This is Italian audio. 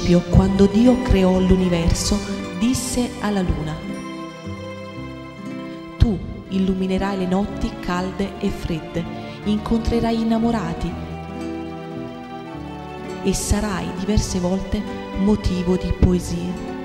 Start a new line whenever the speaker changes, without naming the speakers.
principio, quando Dio creò l'universo, disse alla luna: tu illuminerai le notti calde e fredde, incontrerai innamorati e sarai diverse volte motivo di poesie.